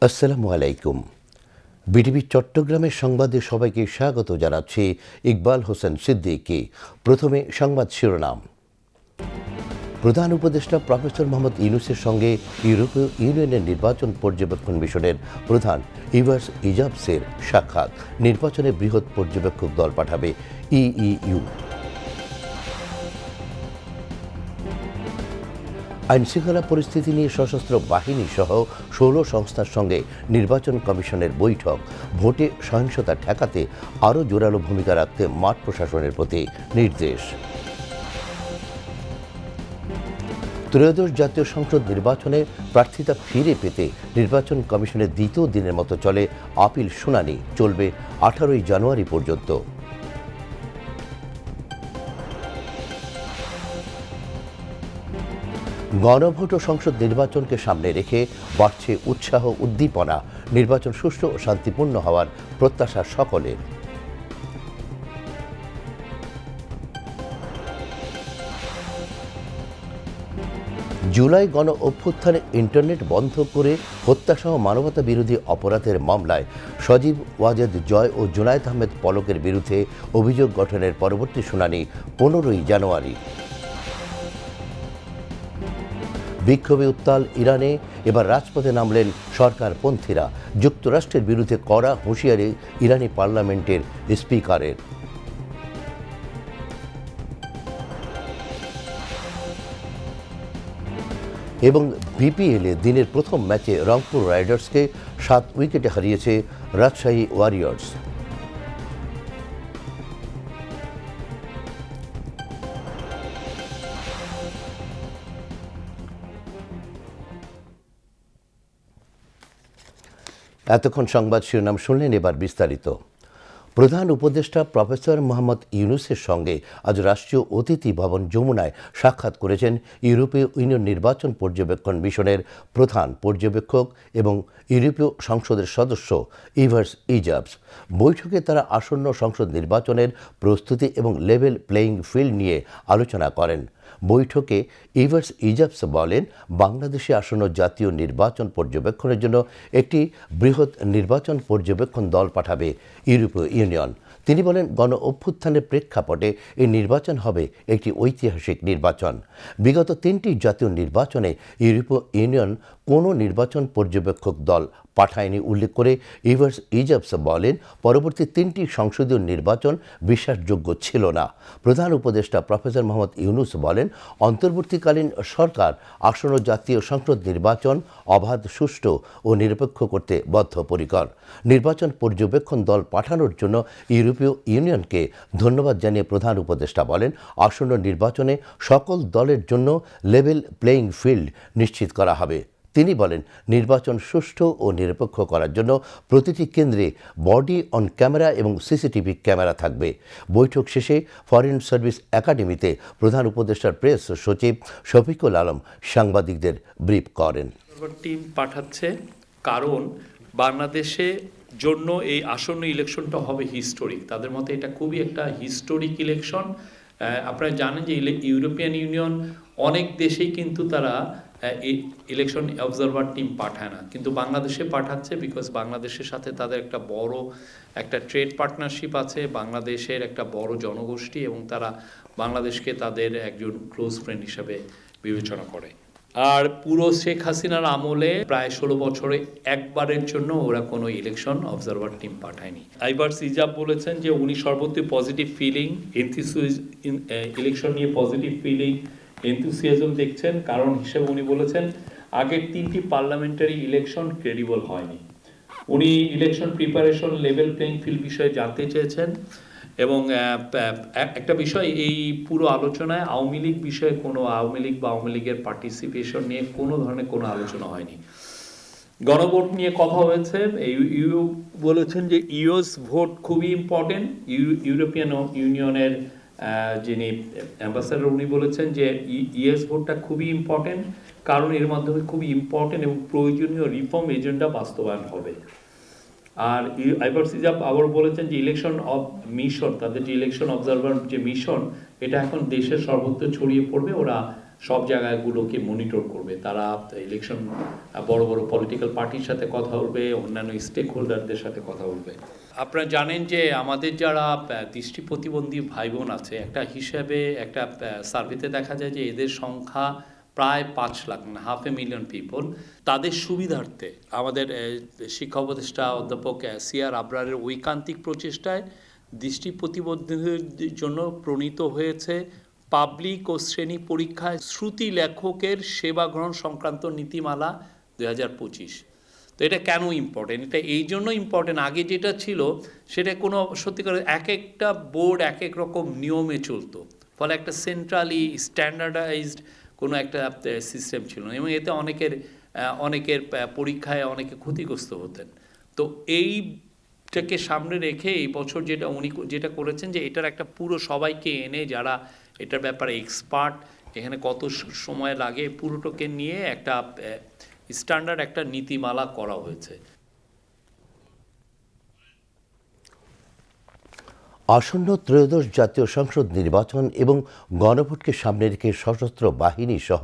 আসসালামু আলাইকুম। বিটিভি চট্টগ্রামের সংবাদে সবাইকে স্বাগত জানাচ্ছি ইকবাল হোসেন সিদ্দিকী। প্রথমে সংবাদ শিরোনাম। প্রধান উপদেষ্টা প্রফেসর মোহাম্মদ ইউনূসের সঙ্গে ইউরোপীয় ইউনিয়নের নির্বাচন পর্যবেক্ষণ মিশনের প্রধান ইভার্স ইজাবসের সাক্ষাৎ। নির্বাচনে বৃহৎ পর্যবেক্ষক দল পাঠাবে ইইউ। আইনশৃঙ্খলা পরিস্থিতি নিয়ে সশস্ত্র বাহিনী সহ ১৬ সংস্থার সঙ্গে নির্বাচন কমিশনের বৈঠক। ভোটে সহিংসতা ঠেকাতে আরও জোরালো ভূমিকা রাখতে মাঠ প্রশাসনের প্রতি নির্দেশ। ত্রয়োদশ জাতীয় সংসদ নির্বাচনে প্রার্থিতা ফিরে পেতে নির্বাচন কমিশনের দ্বিতীয় দিনের মতো চলে আপিল শুনানি। চলবে ১৮ জানুয়ারি পর্যন্ত। গণভোট ও সংসদ নির্বাচনকে সামনে রেখে বাড়ছে উৎসাহ উদ্দীপনা। নির্বাচন সুষ্ঠু ও শান্তিপূর্ণ হওয়ার প্রত্যাশা সকলের। জুলাই গণ অভ্যুত্থানে ইন্টারনেট বন্ধ করে হত্যাসহ মানবতা বিরোধী অপরাধের মামলায় সজীব ওয়াজেদ জয় ও জুনায়েদ আহমেদ পলকের বিরুদ্ধে অভিযোগ গঠনের পরবর্তী শুনানি ১৫ জানুয়ারি। বিক্ষোভে উত্তাল ইরানে, এবার রাজপথে নামলেন সরকারপন্থীরা। যুক্তরাষ্ট্রের বিরুদ্ধে কড়া হুঁশিয়ারি ইরানি পার্লামেন্টের স্পিকারের। এবং বিপিএলে দিনের প্রথম ম্যাচে রংপুর রাইডার্সকে ৭ উইকেটে হারিয়েছে রাজশাহী ওয়ারিয়র্স। এতক্ষণ সংবাদ শিরোনাম শুনলেন, এবার বিস্তারিত। প্রধান উপদেষ্টা প্রফেসর মোহাম্মদ ইউনূসের সঙ্গে আজ রাষ্ট্রীয় অতিথি ভবন যমুনায় সাক্ষাৎ করেছেন ইউরোপীয় ইউনিয়ন নির্বাচন পর্যবেক্ষণ মিশনের প্রধান পর্যবেক্ষক এবং ইউরোপীয় সংসদের সদস্য ইভার্স ইজাবস। বৈঠকে তারা আসন্ন সংসদ নির্বাচনের প্রস্তুতি এবং লেভেল প্লেয়িং ফিল্ড নিয়ে আলোচনা করেন। বৈঠকে ইভার্স ইজাবস বলেন, বাংলাদেশে আসন্ন জাতীয় নির্বাচন পর্যবেক্ষণের জন্য একটি বৃহৎ নির্বাচন পর্যবেক্ষণ দল পাঠাবে ইউরোপীয় ইউনিয়ন। তিনি বলেন, গণ অভ্যুত্থানের প্রেক্ষাপটে এই নির্বাচন হবে একটি ঐতিহাসিক নির্বাচন। বিগত ৩টি জাতীয় নির্বাচনে ইউরোপীয় ইউনিয়ন কোনো নির্বাচন পর্যবেক্ষক দল পাঠায়নি উল্লেখ করে ইভার্স ইজাবস বলেন, পরবর্তী 3টি সংসদীয় নির্বাচন বিশ্বাসযোগ্য ছিল না। প্রধান উপদেষ্টা প্রফেসর মোহাম্মদ ইউনূস বলেন, অন্তর্বর্তীকালীন সরকার আসন্ন জাতীয় সংসদ নির্বাচন অবাধ, সুষ্ঠু ও নিরপেক্ষ করতে বদ্ধপরিকর। নির্বাচন পর্যবেক্ষণ দল পাঠানোর জন্য ইউরোপীয় ইউনিয়নকে ধন্যবাদ জানিয়ে প্রধান উপদেষ্টা বলেন, আসন্ন নির্বাচনে সকল দলের জন্য লেভেল প্লেয়িং ফিল্ড নিশ্চিত করা হবে। তিনি বলেন, নির্বাচন সুষ্ঠু ও নিরপেক্ষ করার জন্য প্রতিটি কেন্দ্রে বডি অন ক্যামেরা এবং সিসিটিভি ক্যামেরা থাকবে। বৈঠক শেষে ফরেন সার্ভিস একাডেমিতে প্রধান উপদেষ্টার প্রেস সচিব শফিকুল আলম সাংবাদিকদের ব্রিফ করেন। টিম পাঠাচ্ছে কারণ বাংলাদেশে জন্য এই আসন্ন ইলেকশনটা হবে হিস্টোরিক। তাদের মতে এটা খুবই একটা হিস্টোরিক ইলেকশন। আপনারা জানেন যে ইউরোপিয়ান ইউনিয়ন অনেক দেশেই কিন্তু তারা ইলেকশন অবজারভার টিম পাঠায় না, কিন্তু বাংলাদেশে পাঠাচ্ছে বিকজ বাংলাদেশের সাথে তাদের একটা বড় একটা ট্রেড পার্টনারশিপ আছে, বাংলাদেশের একটা বড় জনগোষ্ঠী, এবং তারা বাংলাদেশকে তাদের একজন ক্লোজ ফ্রেন্ড হিসাবে বিবেচনা করে। আর পুরো শেখ হাসিনার আমলে প্রায় 16 বছরে একবারের জন্য ওরা কোনো ইলেকশন অবজারভার টিম পাঠায়নি। ইভার্স ইজাব বলেছেন যে উনি সর্বত্র পজিটিভ ফিলিং, ইলেকশন নিয়ে পজিটিভ ফিলিং, এনথুসিয়াজম দেখছেন। কারণ হিসেবে উনি বলেছেন, আগের 3টি পার্লামেন্টারি ইলেকশন ক্রেডিবল হয়নি। উনি election preparation, level playing field বিষয়ে জানতে চেয়েছেন। এবং একটা বিষয়, এই পুরো আলোচনায় আওয়ামী লীগ বিষয়ে কোনো আওয়ামী লীগ বা আওয়ামী লীগের পার্টিসিপেশন নিয়ে কোনো ধরনের কোনো আলোচনা হয়নি। গণভোট নিয়ে কথা হয়েছে। ইউ বলেছেন যে ইউএস ভোট খুবই ইম্পর্টেন্ট। ইউরোপিয়ান ইউনিয়নের যিনি অ্যাম্বাসাডার উনি বলেছেন যে ইউএস ভোটটা খুবই ইম্পর্টেন্ট, কারণ এর মাধ্যমে খুবই ইম্পর্টেন্ট এবং প্রয়োজনীয় রিফর্ম এজেন্ডা বাস্তবায়ন হবে। আর ইভার্স ইজাব আবার বলেছেন যে ইলেকশন অফ মিশন, তাদের যে ইলেকশন অবজারভার যে মিশন, এটা এখন দেশের সর্বত্র ছড়িয়ে পড়বে। ওরা সব জায়গাগুলোকে মনিটর করবে। তারা ইলেকশন বড় বড় পলিটিক্যাল পার্টির সাথে কথা বলবে, অন্যান্য স্টেক হোল্ডারদের সাথে কথা বলবে। আপনারা জানেন যে আমাদের যারা দৃষ্টি প্রতিবন্ধী ভাই বোন আছে, একটা হিসাবে একটা সার্ভেতে দেখা যায় যে এদের সংখ্যা প্রায় 5 লাখ, 500,000 পিপল। তাদের সুবিধার্থে আমাদের শিক্ষা উপদেষ্টা অধ্যাপক সিআর আবরারের ঐকান্তিক প্রচেষ্টায় দৃষ্টি প্রতিবন্ধীদের জন্য প্রণীত হয়েছে পাবলিক ও শ্রেণী পরীক্ষায় শ্রুতি লেখকের সেবা গ্রহণ সংক্রান্ত নীতিমালা 2025। তো এটা কেন ইম্পর্টেন্ট? এটা এই জন্য ইম্পর্টেন্ট, আগে যেটা ছিল সেটা কোনো সত্যিকার এক একটা বোর্ড এক এক রকম নিয়মে চলতো, ফলে একটা সেন্ট্রালি স্ট্যান্ডার্ডাইজড কোনো একটা সিস্টেম ছিল না, এবং এতে অনেকের পরীক্ষায় অনেকে ক্ষতিগ্রস্ত হতেন। তো এইটাকে সামনে রেখে এই বছর উনি যেটা করেছেন যে এটার একটা পুরো সবাইকে এনে, যারা এটার ব্যাপারে এক্সপার্ট, এখানে কত সময় লাগে, পুরোটাকে নিয়ে একটা স্ট্যান্ডার্ড একটা নীতিমালা করা হয়েছে। আসন্ন ত্রয়োদশ জাতীয় সংসদ নির্বাচন এবং গণভোটকে সামনে রেখে সশস্ত্র বাহিনী সহ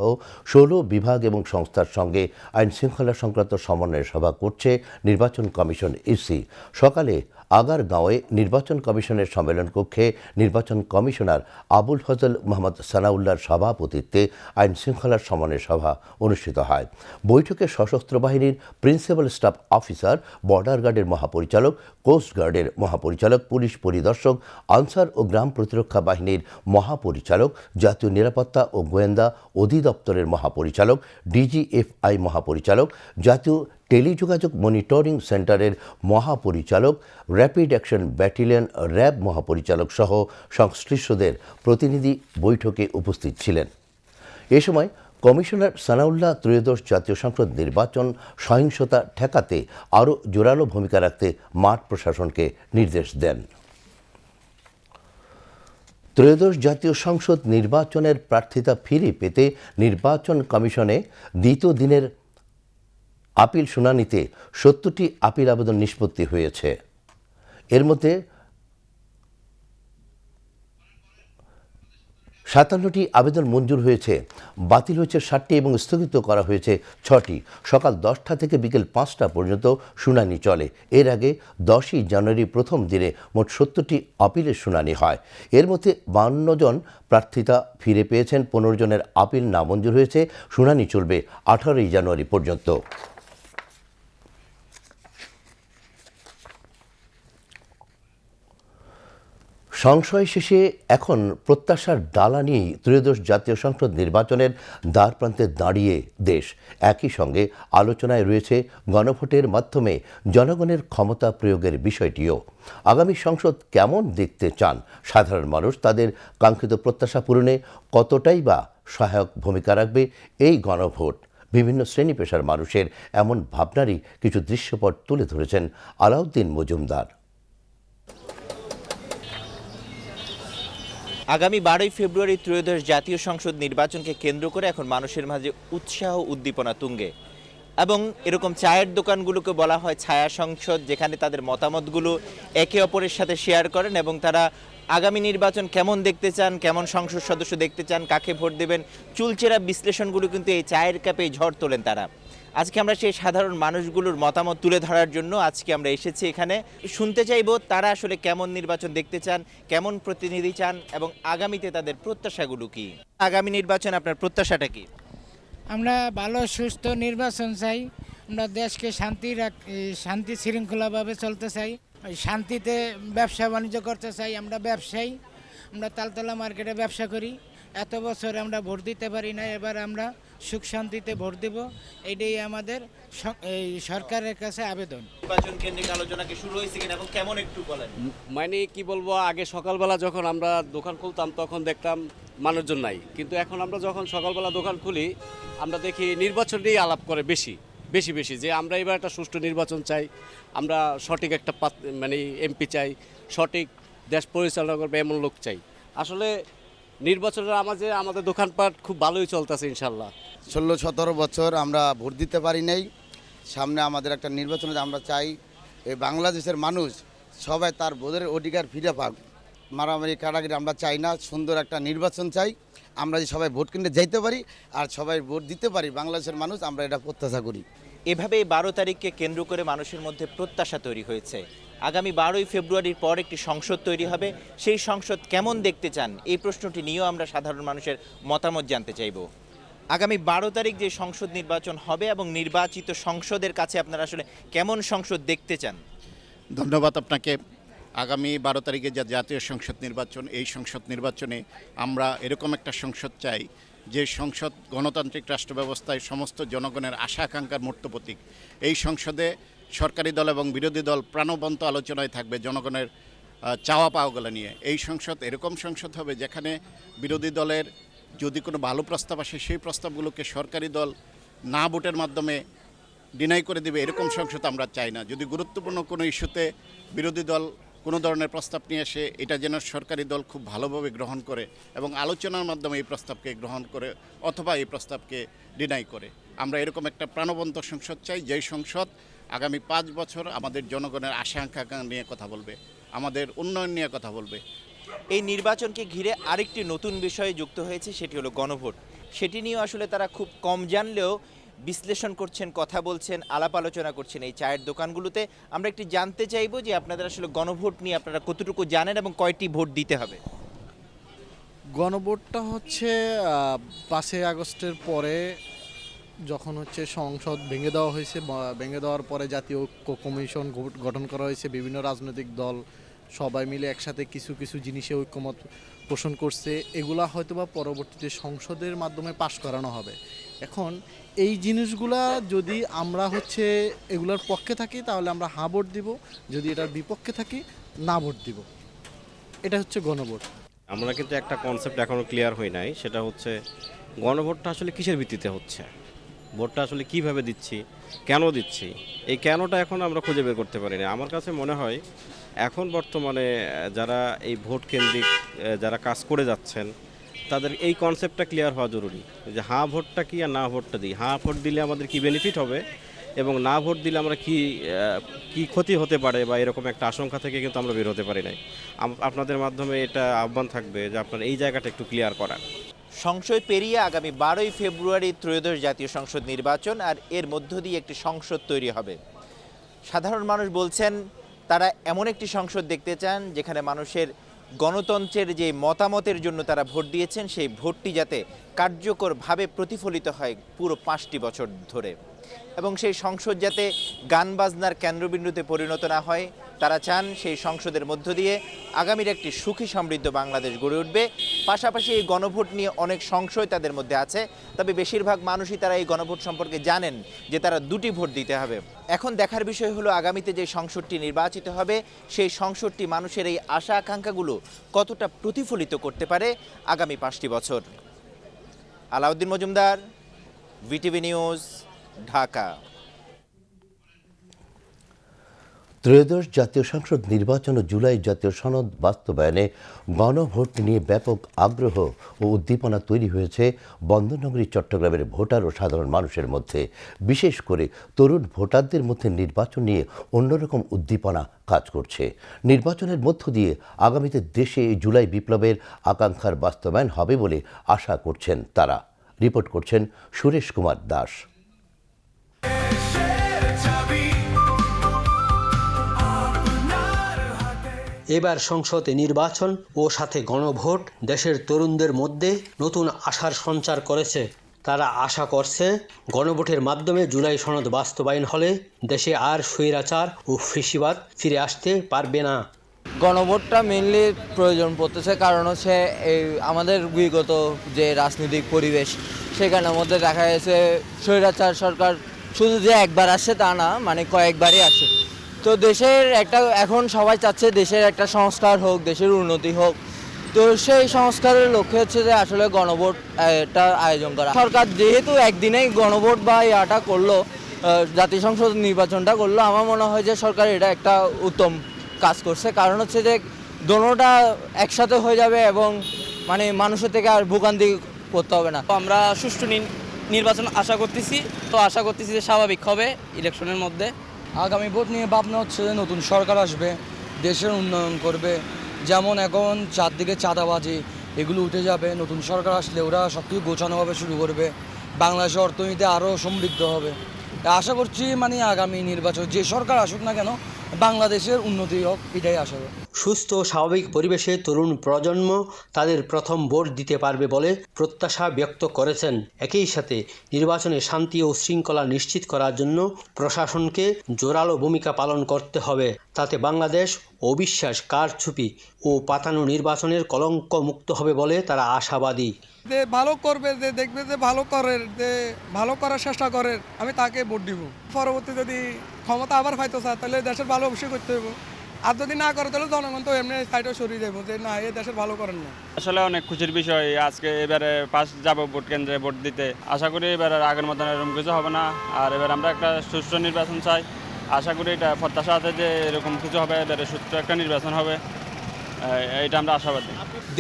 16 বিভাগ এবং সংস্থার সঙ্গে আইন শৃঙ্খলা সংক্রান্ত সমন্বয় সভা করছে নির্বাচন কমিশন ইসি। সকালে আগারগাঁওয়ে নির্বাচন কমিশনের সম্মেলন কক্ষে নির্বাচন কমিশনার আবুল ফজল মোহাম্মদ সানাউল্লাহর সভাপতিত্বে আইন শৃঙ্খলার সমন্বয় সভা অনুষ্ঠিত হয়। বৈঠকে সশস্ত্র বাহিনীর প্রিন্সিপাল স্টাফ অফিসার, বর্ডার গার্ডের মহাপরিচালক, কোস্ট গার্ডের মহাপরিচালক, পুলিশ পরিদর্শক, আনসার ও গ্রাম প্রতিরক্ষা বাহিনীর মহাপরিচালক, জাতীয় নিরাপত্তা ও গোয়েন্দা অধিদপ্তরের মহাপরিচালক, ডিজিএফআই মহাপরিচালক, জাতীয় টেলিযোগাযোগ মনিটরিং সেন্টারের মহাপরিচালক, র্যাপিড অ্যাকশন ব্যাটালিয়ন র্যাব মহাপরিচালক সহ সংশ্লিষ্টদের প্রতিনিধি বৈঠকে উপস্থিত ছিলেন। এ সময় কমিশনার সানাউল্লাহ ত্রয়োদশ জাতীয় সংসদ নির্বাচন সহিংসতা ঠেকাতে আরও জোরালো ভূমিকা রাখতে মাঠ প্রশাসনকে নির্দেশ দেন। ত্রয়োদশ জাতীয় সংসদ নির্বাচনের প্রার্থিতা ফিরে পেতে নির্বাচন কমিশনে দ্বিতীয় দিনের আপিল শুনানিতে 70টি আপিল আবেদন নিষ্পত্তি হয়েছে। এর মধ্যে 57টি আবেদন মঞ্জুর হয়েছে, বাতিল হয়েছে 60টি এবং স্থগিত করা হয়েছে 6টি। সকাল 10টা থেকে বিকেল 5টা পর্যন্ত শুনানি চলে। এর আগে 10ই জানুয়ারি প্রথম দিনে মোট 70টি আপিলের শুনানি হয়। এর মধ্যে 52 জন প্রার্থিতা ফিরে পেয়েছেন, 15 জনের আপিল নামঞ্জুর হয়েছে। শুনানি চলবে 18ই জানুয়ারি পর্যন্ত। সংশয় শেষে এখন প্রত্যাশার ডালা নিয়েই ত্রয়োদশ জাতীয় সংসদ নির্বাচনের দ্বারপ্রান্তে দাঁড়িয়ে দেশ। একই সঙ্গে আলোচনায় রয়েছে গণভোটের মাধ্যমে জনগণের ক্ষমতা প্রয়োগের বিষয়টিও। আগামী সংসদ কেমন দেখতে চান সাধারণ মানুষ, তাদের কাঙ্ক্ষিত প্রত্যাশা পূরণে কতটাই বা সহায়ক ভূমিকা রাখবে এই গণভোট? বিভিন্ন শ্রেণী পেশার মানুষের এমন ভাবনারই কিছু দৃশ্যপট তুলে ধরেছেন আলাউদ্দিন মজুমদার। আগামী 12ই ফেব্রুয়ারি ত্রয়োদশ জাতীয় সংসদ নির্বাচনকে কেন্দ্র করে এখন মানুষের মাঝে উৎসাহ উদ্দীপনা তুঙ্গে, এবং এরকম চায়ের দোকানগুলোকে বলা হয় ছায়া সংসদ, যেখানে তাদের মতামতগুলো একে অপরের সাথে শেয়ার করেন এবং তারা আগামী নির্বাচন কেমন দেখতে চান, কেমন সংসদ সদস্য দেখতে চান, কাকে ভোট দেবেন, চুলচেরা বিশ্লেষণগুলো কিন্তু এই চায়ের কাপে ঝড় তোলেন তারা। আজকে আমরা সেই সাধারণ মানুষগুলোর মতামত তুলে ধরার জন্য আজকে আমরা এসেছি এখানে। শুনতে চাইব তারা আসলে কেমন নির্বাচন দেখতে চান, কেমন প্রতিনিধি চান এবং আগামীতে তাদের প্রত্যাশাগুলো কি। আগামী নির্বাচন আপনার প্রত্যাশাটা কি? আমরা ভালো সুস্থ নির্বাচন চাই। আমরা দেশকে শান্তি শৃঙ্খলাভাবে চলতে চাই, শান্তিতে ব্যবসা বাণিজ্য করতে চাই। আমরা ব্যবসায়ী, আমরা তালতলা মার্কেটে ব্যবসা করি। এত বছর আমরা ভোট দিতে পারি না, এবার আমরা সুখ শান্তিতে ভোট দেব, এইটাই আমাদের এই সরকারের কাছে আবেদন। নির্বাচন কেন্দ্রিক আলোচনা কি শুরু হয়েছে কিনা এবং কেমন একটু বলেন। মানে কি বলবো, আগে সকালবেলা যখন আমরা দোকান খুলতাম তখন দেখতাম মানুষজন নাই, কিন্তু এখন আমরা যখন সকালবেলা দোকান খুলি আমরা দেখি নির্বাচন নিয়েই আলাপ করে বেশি যে আমরা এবার একটা সুষ্ঠু নির্বাচন চাই, আমরা সঠিক একটা মানে এমপি চাই, সঠিক দেশ পরিচালনা করবে এমন লোক চাই। আসলে নির্বাচনের আমাদের দোকানপাট খুব ভালোই চলতেছে ইনশাল্লাহ। 16-17 বছর আমরা ভোট দিতে পারি নাই, সামনে আমাদের একটা নির্বাচনে আমরা চাই এই বাংলাদেশের মানুষ সবাই তার ভোটের অধিকার ফিরে পাক। মারামারি কাটাকাটি আমরা চাই না, সুন্দর একটা নির্বাচন চাই। আমরা যে সবাই ভোট কিনতে যাইতে পারি আর সবাই ভোট দিতে পারি, বাংলাদেশের মানুষ আমরা এটা প্রত্যাশা করি। এভাবেই 12 তারিখকে কেন্দ্র করে মানুষের মধ্যে প্রত্যাশা তৈরি হয়েছে। আগামী 12ই ফেব্রুয়ারির পর একটি সংসদ তৈরি হবে। সেই সংসদ কেমন দেখতে চান, এই প্রশ্নটি নিয়েও আমরা সাধারণ মানুষের মতামত জানতে চাইব। আগামী 12 তারিখ যে সংসদ নির্বাচন হবে এবং নির্বাচিত সংসদের কাছে আপনারা আসলে কেমন সংসদ দেখতে চান? ধন্যবাদ আপনাকে। আগামী 12 তারিখে যে জাতীয় সংসদ নির্বাচন, এই সংসদ নির্বাচনে আমরা এরকম একটা সংসদ চাই যে সংসদ গণতান্ত্রিক রাষ্ট্র ব্যবস্থায় সমস্ত জনগণের আশা আকাঙ্ক্ষার মূর্ত প্রতীক। এই সংসদে সরকারি দল এবং বিরোধী দল প্রাণবন্ত আলোচনায় থাকবে জনগণের চাওয়া পাওয়াগুলো নিয়ে। এই সংসদ এরকম সংসদ হবে যেখানে বিরোধী দলের যদি কোনো ভালো প্রস্তাব আসে সেই প্রস্তাবগুলোকে সরকারি দল না ভোটের মাধ্যমে ডিনাই করে দেবে, এরকম সংসদ আমরা চাই না। যদি গুরুত্বপূর্ণ কোনো ইস্যুতে বিরোধী দল কোনো ধরনের প্রস্তাব নিয়ে আসে, এটা যেন সরকারি দল খুব ভালোভাবে গ্রহণ করে এবং আলোচনার মাধ্যমে এই প্রস্তাবকে গ্রহণ করে অথবা এই প্রস্তাবকে ডিনাই করে। আমরা এরকম একটা প্রাণবন্ত সংসদ চাই, যেই সংসদ আগামী 5 বছর আমাদের জনগণের আশা আকাঙ্ক্ষা নিয়ে কথা বলবে, আমাদের উন্নয়ন নিয়ে কথা বলবে। এই নির্বাচনকে ঘিরে আরেকটি নতুন বিষয় যুক্ত হয়েছে, সেটি হলো গণভোট। সেটি নিয়েও আসলে তারা খুব কম জানলেও বিশ্লেষণ করছেন, কথা বলছেন, আলাপ আলোচনা করছেন এই চায়ের দোকানগুলোতে। আমরা একটু জানতে চাইবো যে আপনাদের আসলে গণভোট নিয়ে আপনারা কতটুকু জানেন এবং কয়টি ভোট দিতে হবে? গণভোটটা হচ্ছে 5ই আগস্টের পরে যখন হচ্ছে সংসদ ভেঙে দেওয়া হয়েছে, ভেঙে দেওয়ার পরে জাতীয় ঐক্য কমিশন গঠন করা হয়েছে। বিভিন্ন রাজনৈতিক দল সবাই মিলে একসাথে কিছু কিছু জিনিসে ঐক্যমত পোষণ করছে। এগুলা হয়তোবা পরবর্তীতে সংসদের মাধ্যমে পাশ করানো হবে। এখন এই জিনিসগুলা যদি আমরা হচ্ছে এগুলোর পক্ষে থাকি তাহলে আমরা হ্যাঁ ভোট দিব, যদি এটার বিপক্ষে থাকি না ভোট দিব। এটা হচ্ছে গণভোট। আমরা কিন্তু একটা কনসেপ্ট এখনও ক্লিয়ার হই নাই, সেটা হচ্ছে গণভোটটা আসলে কিসের ভিত্তিতে হচ্ছে, ভোটটা আসলে কিভাবে দিচ্ছি, কেন দিচ্ছি, এই কেনটা এখন আমরা খুঁজে বের করতে পারি না। আমার কাছে মনে হয় এখন বর্তমানে যারা এই ভোট কেন্দ্রিক যারা কাজ করে যাচ্ছেন তাদের এই কনসেপ্টটা ক্লিয়ার হওয়া জরুরি যে হ্যাঁ ভোটটা কি আর না ভোটটা দিই। হ্যাঁ ভোট দিলে আমাদের কি বেনিফিট হবে এবং না ভোট দিলে আমরা কি ক্ষতি হতে পারে বা এরকম একটা আশঙ্কা থেকে কিন্তু আমরা বের হতে পারি নাই। আপনাদের মাধ্যমে এটা আহ্বান থাকবে যে আপনারা এই জায়গাটা একটু ক্লিয়ার করার। সংসদ পেরিয়ে আগামী 12ই ফেব্রুয়ারি ত্রয়োদশ জাতীয় সংসদ নির্বাচন, আর এর মধ্য দিয়ে একটি সংসদ তৈরি হবে। সাধারণ মানুষ বলছেন তারা এমন একটি সংসদ দেখতে চান যেখানে মানুষের গণতন্ত্রের যে মতামতের জন্য তারা ভোট দিয়েছেন সেই ভোটটি যাতে কার্যকরভাবে প্রতিফলিত হয় পুরো 5টি বছর ধরে, এবং সেই সংসদ যাতে গান বাজনার কেন্দ্রবিন্দুতে পরিণত না হয়। তারা চান সেই সংসদের মধ্য দিয়ে আগামীর একটি সুখী সমৃদ্ধ বাংলাদেশ গড়ে উঠবে। পাশাপাশি এই গণভোট নিয়ে অনেক সংশয় তাদের মধ্যে আছে, তবে বেশিরভাগ মানুষই তারা এই গণভোট সম্পর্কে জানেন যে তারা 2টি ভোট দিতে হবে। এখন দেখার বিষয় হলো আগামীতে যে সংসদটি নির্বাচিত হবে সেই সংসদটি মানুষের এই আশা আকাঙ্ক্ষাগুলো কতটা প্রতিফলিত করতে পারে আগামী 5টি বছর। Alauddin Majumdar, VTV news, Dhaka. ত্রয়োদশ জাতীয় সংসদ নির্বাচন ও জুলাই জাতীয় সনদ বাস্তবায়নে গণভোট নিয়ে ব্যাপক আগ্রহ ও উদ্দীপনা তৈরি হয়েছে বন্দরনগরী চট্টগ্রামের ভোটার ও সাধারণ মানুষের মধ্যে। বিশেষ করে তরুণ ভোটারদের মধ্যে নির্বাচন নিয়ে অন্যরকম উদ্দীপনা কাজ করছে। নির্বাচনের মধ্য দিয়ে আগামীতে দেশে এই জুলাই বিপ্লবের আকাঙ্ক্ষার বাস্তবায়ন হবে বলে আশা করছেন তারা। রিপোর্ট করছেন সুরেশ কুমার দাস। এবার সংসদ নির্বাচন ও সাথে গণভোট দেশের তরুণদের মধ্যে নতুন আশার সঞ্চার করেছে। তারা আশা করছে গণভোটের মাধ্যমে জুলাই সনদ বাস্তবায়ন হলে দেশে আর স্বৈরাচার ও ফ্যাসিবাদ ফিরে আসতে পারবে না। গণভোটটা মেইনলি প্রয়োজন পড়তেছে, কারণ হচ্ছে এই আমাদের বিগত যে রাজনৈতিক পরিবেশ সেখানের মধ্যে দেখা গেছে স্বৈরাচার সরকার শুধু যে একবার আসছে তা না, মানে কয়েকবারই আসে। তো দেশের একটা এখন সবাই চাচ্ছে দেশের একটা সংস্কার হোক, দেশের উন্নতি হোক। তো সেই সংস্কারের লক্ষ্যে হচ্ছে যে আসলে গণভোট এটা আয়োজন করা। সরকার যেহেতু একদিনেই গণভোট বা ইয়াটা করলো, জাতীয় সংসদ নির্বাচনটা করলো, আমার মনে হয় যে সরকার এটা একটা উত্তম কাজ করছে। কারণ হচ্ছে যে দোনোটা একসাথে হয়ে যাবে এবং মানে মানুষের থেকে আর ভোগান্তি করতে হবে না। আমরা সুষ্ঠু নির্বাচন আশা করতেছি, তো আশা করতেছি যে স্বাভাবিক হবে ইলেকশনের মধ্যে। আগামী ভোট নিয়ে ভাবনা হচ্ছে যে নতুন সরকার আসবে, দেশের উন্নয়ন করবে, যেমন এখন চারদিকে চাঁদাবাজি এগুলো উঠে যাবে, নতুন সরকার আসলে ওরা সব কিছু গোছানোভাবে শুরু করবে, বাংলাদেশের অর্থনীতি আরও সমৃদ্ধ হবে। আশা করছি মানে আগামী নির্বাচন যে সরকার আসুক না কেন বাংলাদেশের উন্নতি হোক, এটাই আশা করি। সুস্থ ও স্বাভাবিক পরিবেশে তরুণ প্রজন্ম তাদের প্রথম ভোট দিতে পারবে বলে প্রত্যাশা ব্যক্ত করেছেন। একই সাথে নির্বাচনে শান্তি ও শৃঙ্খলা নিশ্চিত করার জন্য প্রশাসনকে জোরালো ভূমিকা পালন করতে হবে। তাতে বাংলাদেশ অবিশ্বাস, কারচুপি ও পাতানো নির্বাচনের কলঙ্ক মুক্ত হবে বলে তারা আশাবাদী। যে ভালো করবে, যে দেখবে যে ভালো করে, যে ভালো করার চেষ্টা করে, আমি তাকে ভোট দিব। পরবর্তী যদি ক্ষমতা আবার পাইতে চায় তাহলে দেশের ভালো অবশ্যই করতে হবে, আর যদি না করে তাহলে জনগণ তো এমনি সাইডে সরিয়ে যাবো যে না, এই দেশের ভালো করেন না। আসলে অনেক খুশির বিষয়, আজকে এবারে পাশ যাব ভোট কেন্দ্রে ভোট দিতে। আশা করি এবারে আগের মতন এরকম কিছু হবে না, আর এবার আমরা একটা সুষ্ঠু নির্বাচন চাই। আশা করি এটা প্রত্যাশা আছে যে এরকম কিছু হবে, এবারে সুষ্ঠু একটা নির্বাচন হবে, এটা আমরা আশাবাদী।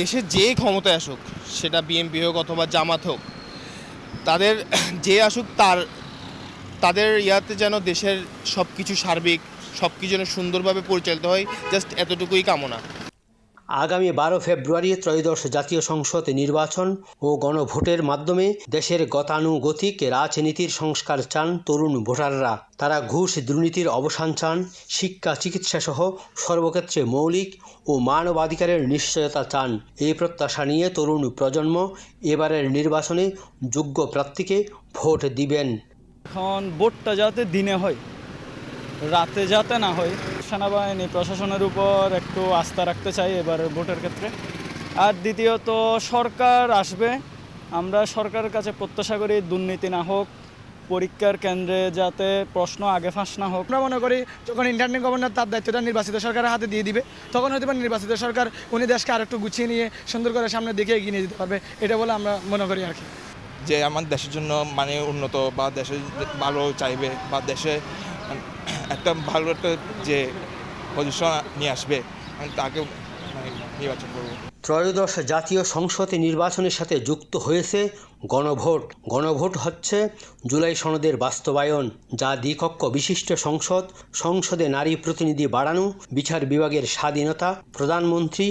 দেশে যে ক্ষমতায় আসুক, সেটা বিএনপি হোক অথবা জামাত হোক, তাদের যে আসুক তাদের ইয়াতে যেন দেশের সব কিছু সার্বিক সব কিছু যেন সুন্দরভাবে পরিচালিত হয়, জাস্ট এতটুকুই কামনা। আগামী 12 ফেব্রুয়ারি ত্রয়োদশ জাতীয় সংসদ নির্বাচন ও গণভোটের মাধ্যমে দেশের গতানুগতিক রাজনীতির সংস্কার চান তরুণ ভোটাররা। তারা ঘুষ দুর্নীতির অবসান চান, শিক্ষা চিকিৎসা সহ সর্বক্ষেত্রে মৌলিক ও মানবাধিকারের নিশ্চয়তা চান। এই প্রত্যাশা নিয়ে তরুণ প্রজন্ম এবারের নির্বাচনে যোগ্য প্রার্থীকে ভোট দিবেন। এখন ভোটটা যাতে দিনে হয়, রাতে যাতে না হয়, সেনাবাহিনী প্রশাসনের উপর একটু আস্থা রাখতে চাই এবার ভোটের ক্ষেত্রে। আর দ্বিতীয়ত সরকার আসবে, আমরা সরকারের কাছে প্রত্যাশা করি দুর্নীতি না হোক, পরীক্ষার কেন্দ্রে যাতে প্রশ্ন আগে ফাঁস না হোক। আমরা মনে করি যখন ইন্টারনেট গভর্নর তার দায়িত্বটা নির্বাচিত সরকারের হাতে দিয়ে দিবে, তখন হয়তো নির্বাচিত সরকার উনি দেশকে আরেকটু গুছিয়ে নিয়ে সুন্দর করে সামনের দিকে এগিয়ে নিয়ে যেতে পারবে, এটা বলে আমরা মনে করি আর কি। যে আমার দেশের জন্য মানে উন্নত বা দেশের ভালো চাইবে বা দেশে একটা ভালো একটা যে পজিশন নিয়ে আসবে, আমি তাকে নির্বাচন করব। ত্রয়োদশ জাতীয় সংসদ নির্বাচনের সাথে যুক্ত হয়েছে গণভোট। গণভোট হচ্ছে জুলাই সনদের বাস্তবায়ন, যা দ্বিকক্ষ বিশিষ্ট সংসদ, সংসদে নারী প্রতিনিধি বাড়ানো, বিচার বিভাগের স্বাধীনতা, প্রধানমন্ত্রী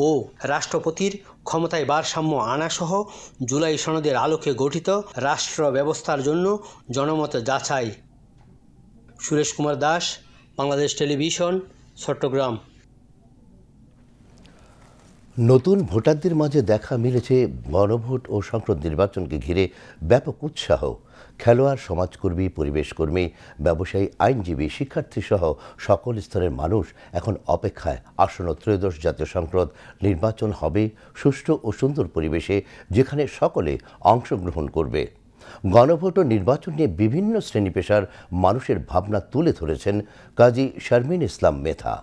ও রাষ্ট্রপতির ক্ষমতায় ভারসাম্য আনাসহ জুলাই সনদের আলোকে গঠিত রাষ্ট্র ব্যবস্থার জন্য জনমত যাচাই। সুরেশ কুমার দাস, বাংলাদেশ টেলিভিশন, চট্টগ্রাম। নতুন ভোটারদের মাঝে দেখা মিলেছে গণভোট ও সংসদ নির্বাচনকে ঘিরে ব্যাপক উৎসাহ। খেলোয়াড়, সমাজকর্মী, পরিবেশকর্মী, ব্যবসায়ী, আইনজীবী, শিক্ষার্থী সহ সকল স্তরের মানুষ এখন অপেক্ষায় আসন্ন ত্রয়োদশ জাতীয় সংসদ নির্বাচন হবে সুষ্ঠু ও সুন্দর পরিবেশে, যেখানে সকলে অংশগ্রহণ করবে। গণভোট ও নির্বাচন নিয়ে বিভিন্ন শ্রেণী পেশার মানুষের ভাবনা তুলে ধরেছেন কাজী শারমিন ইসলাম মেথা।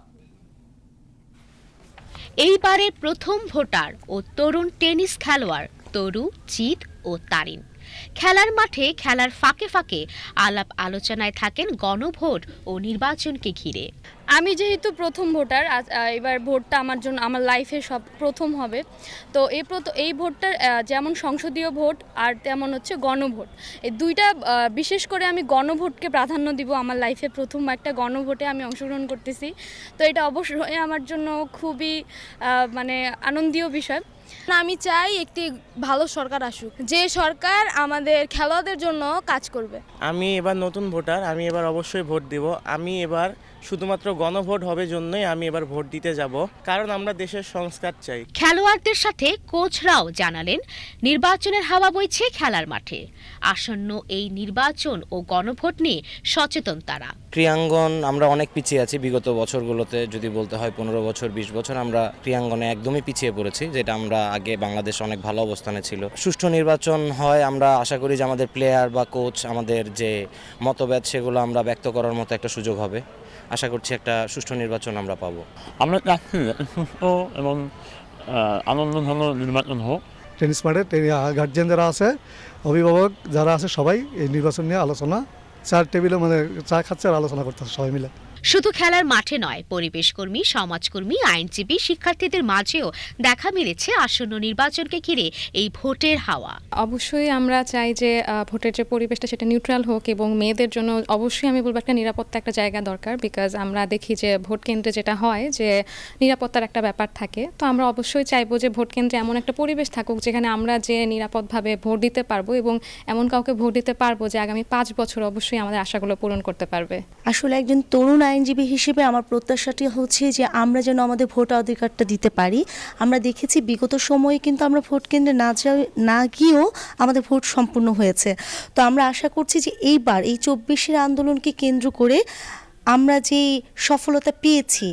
এইবারের প্রথম ভোটার ও তরুণ টেনিস খেলোয়াড় তরু, জিৎ ও তারিন। খেলার মাঠে, খেলার ফাঁকে ফাঁকে আলাপ আলোচনায় থাকেন গণভোট ও নির্বাচনকে ঘিরে। আমি যেহেতু প্রথম ভোটার, এবার ভোটটা আমার জন্য আমার লাইফে সব প্রথম হবে, তো এই ভোটটা যেমন সংসদীয় ভোট আর তেমন হচ্ছে গণভোট, এই দুইটা বিশেষ করে আমি গণভোটকে প্রাধান্য দিব। আমার লাইফে প্রথম একটা গণভোটে আমি অংশগ্রহণ করতেছি, তো এটা অবশ্যই আমার জন্য খুবই মানে আনন্দীয় বিষয়। আমি চাই একটি ভালো সরকার আসুক, যে সরকার আমাদের খেলোয়াড়দের জন্য কাজ করবে। আমি এবার নতুন ভোটার, আমি এবার অবশ্যই ভোট দিব। আমি এবার শুধুমাত্র গণভোট হবে জন্যই আমি এবার ভোট দিতে যাব, কারণ আমরা দেশের সংস্কার চাই। খেলোয়াড়দের সাথে কোচরাও জানালেন নির্বাচনের হাওয়া বইছে খেলার মাঠে। আসন্ন এই নির্বাচন ও গণভোট নিয়ে সচেতন তারা। ক্রীড়াঙ্গন আমরা অনেক পিছিয়ে আছি বিগত বছরগুলোতে, যদি বলতে হয় 15 বছর 20 বছর আমরা ক্রীড়াঙ্গনে একদমই পিছিয়ে পড়েছি, যেটা আমরা আগে বাংলাদেশ অনেক ভালো অবস্থানে ছিল। সুষ্ঠু নির্বাচন হয়, আমরা আশা করি যে আমাদের প্লেয়ার বা কোচ আমাদের যে মতভেদ সেগুলো আমরা ব্যক্ত করার মতো একটা সুযোগ হবে। আশা করছি একটা সুষ্ঠু নির্বাচন আমরা পাবো। আমরা চাচ্ছি সুষ্ঠু এবং আনন্দঘন নির্বাচন হোক। টেনিস মাঠে গার্জিয়ান যারা আছে, অভিভাবক যারা আছে, সবাই এই নির্বাচন নিয়ে আলোচনা, চার টেবিলে মানে চা খাচ্ছে আর আলোচনা করতেছে সবাই মিলে। শুধু খেলার মাঠে নয়, পরিবেশকর্মী, সমাজকর্মী, আইনজীবী, শিক্ষার্থীদের মাঝেও দেখা মিলেছে আসন্ন নির্বাচনকে ঘিরে এই ভোটের হাওয়া। অবশ্যই আমরা চাই যে ভোটের যে পরিবেশটা সেটা নিউট্রাল হোক, এবং মেয়েদের জন্য অবশ্যই আমি বলবো একটা নিরাপত্তা একটা জায়গা দরকার। বিকজ আমরা দেখি যে ভোট কেন্দ্রে যেটা হয় যে নিরাপত্তার একটা ব্যাপার থাকে। তো আমরা অবশ্যই চাইবো যে ভোট কেন্দ্রে এমন একটা পরিবেশ থাকুক যেখানে আমরা যে নিরাপদভাবে ভোট দিতে পারবো, এবং এমন কাউকে ভোট দিতে পারবো যে আগামী 5 বছর অবশ্যই আমাদের আশাগুলো পূরণ করতে পারবে। আসলে একজন তরুণ আইনজীবী হিসেবে আমার প্রত্যাশাটি হচ্ছে যে আমরা যেন আমাদের ভোটাধিকারটা দিতে পারি। আমরা দেখেছি বিগত সময়ে কিন্তু আমরা ভোট কেন্দ্রে না গিয়েও আমাদের ভোট সম্পূর্ণ হয়েছে। তো আমরা আশা করছি যে এইবার এই 24-এর আন্দোলনকে কেন্দ্র করে আমরা যে সফলতা পেয়েছি,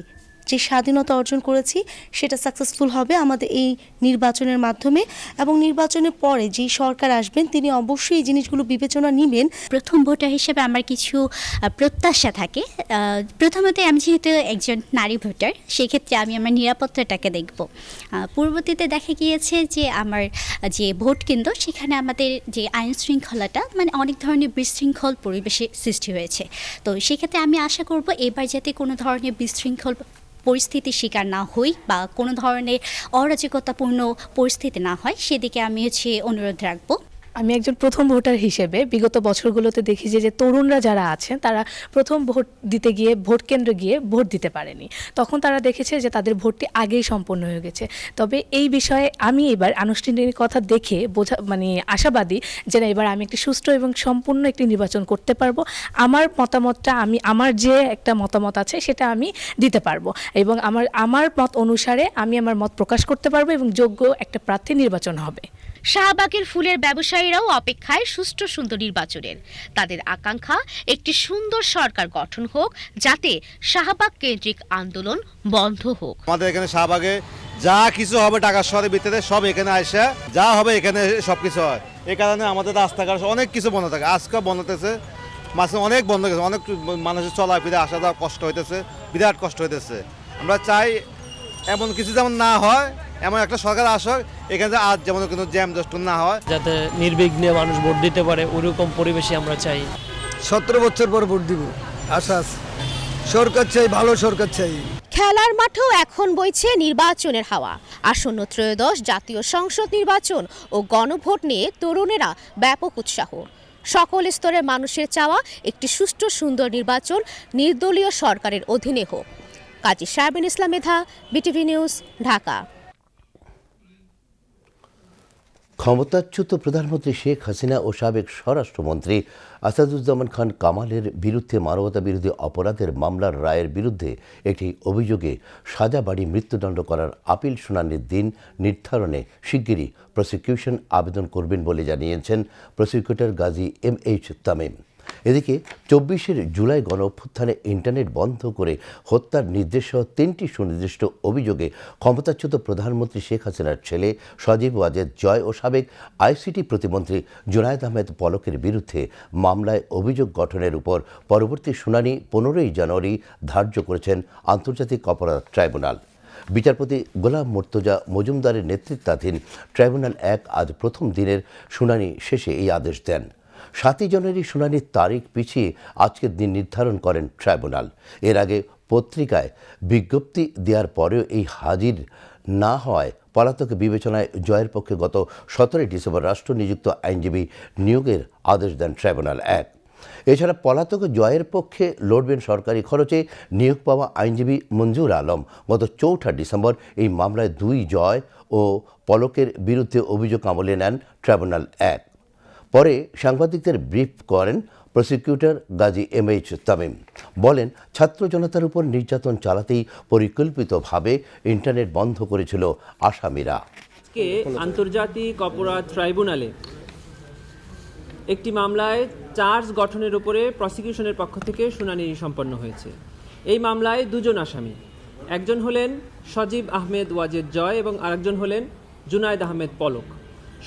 যে স্বাধীনতা অর্জন করেছি, সেটা সাকসেসফুল হবে আমাদের এই নির্বাচনের মাধ্যমে। এবং নির্বাচনের পরে যেই সরকার আসবেন তিনি অবশ্যই এই জিনিসগুলো বিবেচনা নেবেন। প্রথম ভোটার হিসেবে আমার কিছু প্রত্যাশা থাকে। প্রথমত আমি যেহেতু একজন নারী ভোটার, সেক্ষেত্রে আমি আমার নিরাপত্তাটাকে দেখব। পূর্ববর্তীতে দেখা গিয়েছে যে আমার যে ভোট কেন্দ্র, সেখানে আমাদের যে আইন শৃঙ্খলাটা মানে অনেক ধরনের বিশৃঙ্খল পরিবেশের সৃষ্টি হয়েছে। তো সেক্ষেত্রে আমি আশা করব এবার যাতে কোনো ধরনের বিশৃঙ্খল পরিস্থিতির শিকার না হই বা কোনো ধরনের অরাজকতাপূর্ণ পরিস্থিতি না হয়, সেদিকে আমি অনুরোধ রাখবো। আমি একজন প্রথম ভোটার হিসেবে বিগত বছরগুলোতে দেখি যে তরুণরা যারা আছেন তারা প্রথম ভোট দিতে গিয়ে ভোট কেন্দ্রে গিয়ে ভোট দিতে পারেনি। তখন তারা দেখেছে যে তাদের ভোটটি আগেই সম্পন্ন হয়ে গেছে। তবে এই বিষয়ে আমি এবার আনুষ্ঠানিকতা দেখে আশাবাদী যে না, এবার আমি একটি সুষ্ঠু এবং সম্পূর্ণ একটি নির্বাচন করতে পারবো। আমার মতামতটা আমার যে একটা মতামত আছে সেটা আমি দিতে পারবো, এবং আমার মত অনুসারে আমি আমার মত প্রকাশ করতে পারবো, এবং যোগ্য একটা প্রার্থী নির্বাচন হবে। শাহবাগের ফুলের ব্যবসায়ীরাও অপেক্ষায় সুষ্ঠু সুন্দর নির্বাচনের। তাদের আকাঙ্ক্ষা একটি সুন্দর সরকার গঠন হোক, যাতে শাহবাগ কেন্দ্রিক আন্দোলন বন্ধ হোক। আমাদের এখানে শাহবাগে যা কিছু হবে টাকার শহরের ভিতরে সব এখানে আসে, যা হবে এখানে সবকিছু হয়। এই কারণে আমাদের রাস্তাঘাট অনেক কিছু বন্ধ থাকে, আজকে বন্ধ হতেছে, মাঝে অনেক বন্ধ গেছে, অনেক মানুষের চলাফেরা আসা যাওয়া কষ্ট হইতেছে, বিরাট কষ্ট হইতেছে। আমরা চাই এমন কিছু যেমন না হয়, এমন একটা সরকার আসক এখানে আজ যেমন কোনো জ্যাম জট না হয়, যাতে নির্বিঘ্নে মানুষ ভোট দিতে পারে, ওইরকম পরিবেশে আমরা চাই। 17 বছর পর ভোট দিব, আশা সরকার চাই, ভালো সরকার চাই। খেলার মাঠেও এখন বইছে নির্বাচনের হাওয়া। আসন্ন ত্রয়োদশ জাতীয় সংসদ নির্বাচন ও গণভোট নিয়ে তরুণেরা ব্যাপক উৎসাহ। সকল স্তরের মানুষের চাওয়া একটি সুষ্ঠু সুন্দর নির্বাচন নির্দলীয় সরকারের অধীনে হোক। কাজী শারবিন ইসলাম মেধা, বিটিভি নিউজ, ঢাকা। ক্ষমতাচ্যুত প্রধানমন্ত্রী শেখ হাসিনা ও সাবেক স্বরাষ্ট্রমন্ত্রী আসাদুজ্জামান খান কামালের বিরুদ্ধে মানবতা বিরোধী অপরাধের মামলার রায়ের বিরুদ্ধে একটি অভিযোগে সাজা বাড়ি মৃত্যুদণ্ড করার আপিল শুনানির দিন নির্ধারণে শিগগিরই প্রসিকিউশন আবেদন করবেন বলে জানিয়েছেন প্রসিকিউটর গাজী MH তামিম। এদিকে 24 জুলাই গণ অভ্যুত্থানে ইন্টারনেট বন্ধ করে হত্যার নির্দেশসহ 3টি সুনির্দিষ্ট অভিযোগে ক্ষমতাচ্যুত প্রধানমন্ত্রী শেখ হাসিনার ছেলে সজীব ওয়াজেদ জয় ও সাবেক ICT প্রতিমন্ত্রী জুনায়েদ আহমেদ পলকের বিরুদ্ধে মামলায় অভিযোগ গঠনের উপর পরবর্তী শুনানি 15ই জানুয়ারি ধার্য করেছেন আন্তর্জাতিক অপরাধ ট্রাইব্যুনাল। বিচারপতি গোলাম মুর্তজা মজুমদারের নেতৃত্বাধীন ট্রাইব্যুনাল 1 আজ প্রথম দিনের শুনানি শেষে এই আদেশ দেন। 7 জানুয়ারি শুনানির তারিখ পিছিয়ে আজকের দিন নির্ধারণ করেন ট্রাইব্যুনাল। এর আগে পত্রিকায় বিজ্ঞপ্তি দেওয়ার পরেও এই হাজির না হওয়ায় পলাতক বিবেচনায় জয়ের পক্ষে গত 17 ডিসেম্বর রাষ্ট্র নিযুক্ত আইনজীবী নিয়োগের আদেশ দেন ট্রাইব্যুনাল 1। এছাড়া পলাতক জয়ের পক্ষে লড়বেন সরকারি খরচে নিয়োগ পাওয়া আইনজীবী মঞ্জুর আলম। গত 4 ডিসেম্বর এই মামলায় 2 জয় ও পলকের বিরুদ্ধে অভিযোগ আমলে নেন ট্রাইব্যুনাল 1। পরে সাংবাদিকদের ব্রিফ করেন প্রসিকিউটর গাজী MH তামিম। বলেন, ছাত্র জনতার উপর নির্যাতন চালাতেই পরিকল্পিতভাবে ইন্টারনেট বন্ধ করেছিল আসামিরা। আন্তর্জাতিক অপরাধ ট্রাইব্যুনালে একটি মামলায় চার্জ গঠনের উপরে প্রসিকিউশনের পক্ষ থেকে শুনানি সম্পন্ন হয়েছে। এই মামলায় 2 জন আসামি, একজন হলেন সজীব আহমেদ ওয়াজেদ জয় এবং আরেকজন হলেন জুনায়েদ আহমেদ পলক।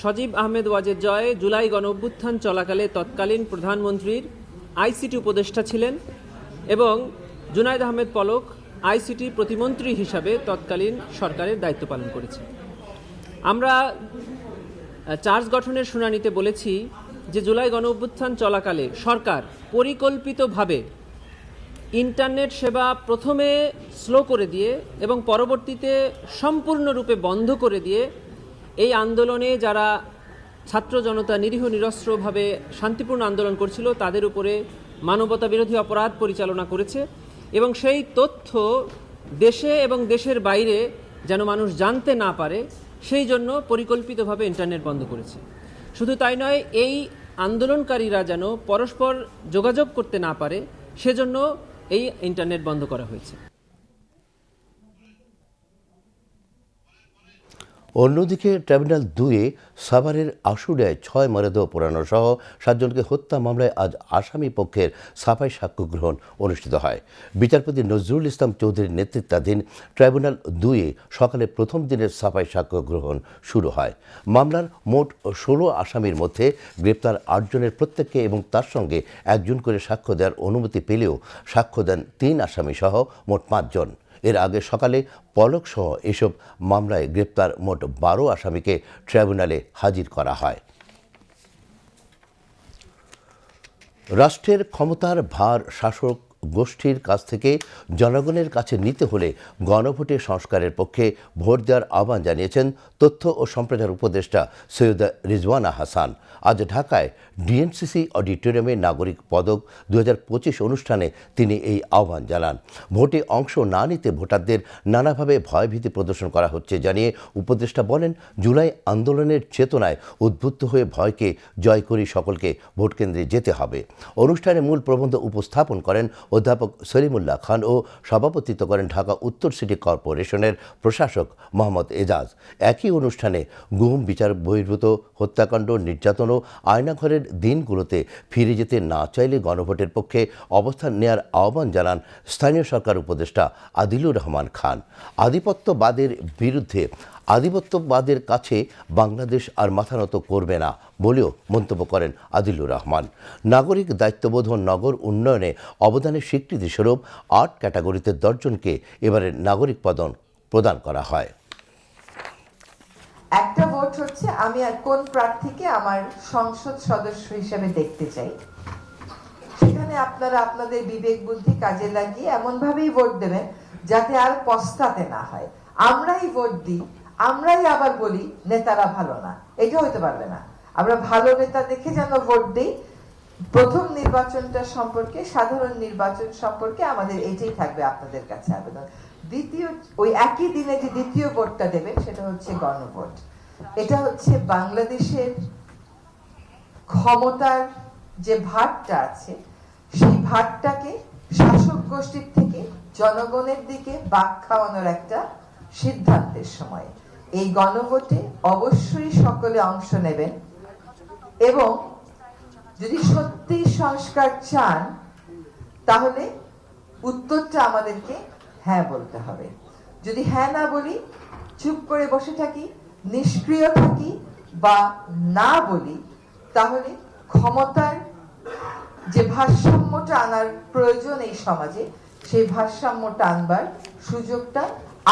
সজীব আহমেদ ওয়াজেদ জয় জুলাই গণঅভ্যুত্থান চলাকালে তৎকালীন প্রধানমন্ত্রীর ICT উপদেষ্টা ছিলেন এবং জুনায়েদ আহমেদ পলক ICT প্রতিমন্ত্রী হিসাবে তৎকালীন সরকারের দায়িত্ব পালন করেছে। আমরা চার্জ গঠনের শুনানিতে বলেছি যে জুলাই গণঅভ্যুত্থান চলাকালে সরকার পরিকল্পিতভাবে ইন্টারনেট সেবা প্রথমে স্লো করে দিয়ে এবং পরবর্তীতে সম্পূর্ণরূপে বন্ধ করে দিয়ে এই আন্দোলনে যারা ছাত্র জনতা নিরীহ নিরস্ত্রভাবে শান্তিপূর্ণ আন্দোলন করছিল তাদের উপরে মানবতা বিরোধী অপরাধ পরিচালনা করেছে এবং সেই তথ্য দেশে এবং দেশের বাইরে যেন মানুষ জানতে না পারে সেই জন্য পরিকল্পিতভাবে ইন্টারনেট বন্ধ করেছে। শুধু তাই নয়, এই আন্দোলনকারীরা যেন পরস্পর যোগাযোগ করতে না পারে সেজন্য এই ইন্টারনেট বন্ধ করা হয়েছে। অন্যদিকে ট্রাইব্যুনাল 2-এ সাভারের আশুলিয়ায় 6 মরদেহ পোড়ানো সহ 7 জনকে হত্যা মামলায় আজ আসামি পক্ষের সাফাই সাক্ষ্য গ্রহণ অনুষ্ঠিত হয়। বিচারপতি নজরুল ইসলাম চৌধুরীর নেতৃত্বাধীন ট্রাইব্যুনাল 2-এ সকালে প্রথম দিনের সাফাই সাক্ষ্য গ্রহণ শুরু হয়। মামলার মোট 16 আসামির মধ্যে গ্রেপ্তার 8 জনের প্রত্যেককে এবং তার সঙ্গে একজন করে সাক্ষ্য দেওয়ার অনুমতি পেলেও সাক্ষ্য দেন 3 আসামি সহ মোট 5 জন। এর আগে সকালে পলক সহ এসব মামলায় গ্রেপ্তার মোট 12 আসামিকে ট্রাইব্যুনালে হাজির করা হয়। রাষ্ট্রের ক্ষমতার ভার শাসক গোষ্ঠীর কাছ থেকে জনগণের কাছে নিতে হলে গণভোটে সংস্কারের পক্ষে ভোট দেওয়ার আহ্বান জানিয়েছেন তথ্য ও সম্প্রচার উপদেষ্টা সৈয়দা রিজওয়ানা হাসান। আজ ঢাকায় ডিএনসিসি অডিটোরিয়ামে নাগরিক পদক 2025 অনুষ্ঠানে তিনি এই আহ্বান জানান। ভোটে অংশ না নিতে ভোটারদের নানাভাবে ভয়ভীতি প্রদর্শন করা হচ্ছে জানিয়ে উপদেষ্টা বলেন, জুলাই আন্দোলনের চেতনায় উদ্বুদ্ধ হয়ে ভয়কে জয় করে সকলকে ভোটকেন্দ্রে যেতে হবে। অনুষ্ঠানে মূল প্রবন্ধ উপস্থাপন করেন অধ্যাপক সলিমুল্লাহ খান ও সভাপতিত্ব করেন ঢাকা উত্তর সিটি কর্পোরেশনের প্রশাসক মোহাম্মদ এজাজ। একই অনুষ্ঠানে গুম, বিচার বহির্ভূত হত্যাকাণ্ড, নির্যাতন ও আয়নাঘরের দিনগুলোতে ফিরে যেতে না চাইলে গণভোটের পক্ষে অবস্থান নেয়ার আহ্বান জানান স্থানীয় সরকার উপদেষ্টা আদিলুর রহমান খান। আধিপত্যবাদের কাছে বাংলাদেশ আর মাথা নত করবে না বলেও মন্তব্য করেন আদিলুর রহমান। নাগরিক দায়িত্ববোধ ও নগর উন্নয়নে অবদানের স্বীকৃতিস্বরূপ 8 ক্যাটাগরিতে 10 জনকে এবারের নাগরিক পদক প্রদান করা হয়। একটা ভোট হচ্ছে আমি কোন প্রার্থীকে আমার সংসদ সদস্য হিসেবে দেখতে চাই, সেখানে আপনারা আপনাদের বিবেক বুদ্ধি কাজে লাগিয়ে এমন ভাবেই ভোট দেবেন যাতে আর পস্তাতে না হয়। আমরাই ভোট দিই, আমরাই আবার বলি নেতারা ভালো না, এটা হইতে পারবে না। আমরা ভালো নেতা দেখে যেন ভোট দিই। প্রথম নির্বাচনটা সম্পর্কে, সাধারণ নির্বাচন সম্পর্কে আমাদের এটাই থাকবে আপনাদের কাছে আবেদন। দ্বিতীয়, ওই একই দিনে যে দ্বিতীয় ভোটটা দেবেন সেটা হচ্ছে গণভোট। এটা হচ্ছে বাংলাদেশের ক্ষমতার যে ভারটা আছে সেই ভারটাকে শাসক গোষ্ঠীর থেকে জনগণের দিকে বাঁক খাওয়ানোর একটা সিদ্ধান্তের সময়। এই গণভোটে অবশ্যই সকলে অংশ নেবেন এবং যদি সত্যি সংস্কার চান তাহলে উত্তরটা আমাদেরকে হ্যাঁ বলতে হবে। যদি হ্যাঁ না বলি, চুপ করে বসে থাকি, নিষ্ক্রিয় থাকি বা না বলি, তাহলে ক্ষমতার যে ভারসাম্যটা আনার প্রয়োজন এই সমাজে, সেই ভারসাম্যটা আনবার সুযোগটা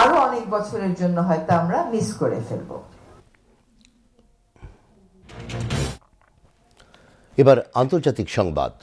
আরো অনেক বছরের জন্য হয়তো আমরা মিস করে ফেলব। এবার আন্তর্জাতিক সংবাদ।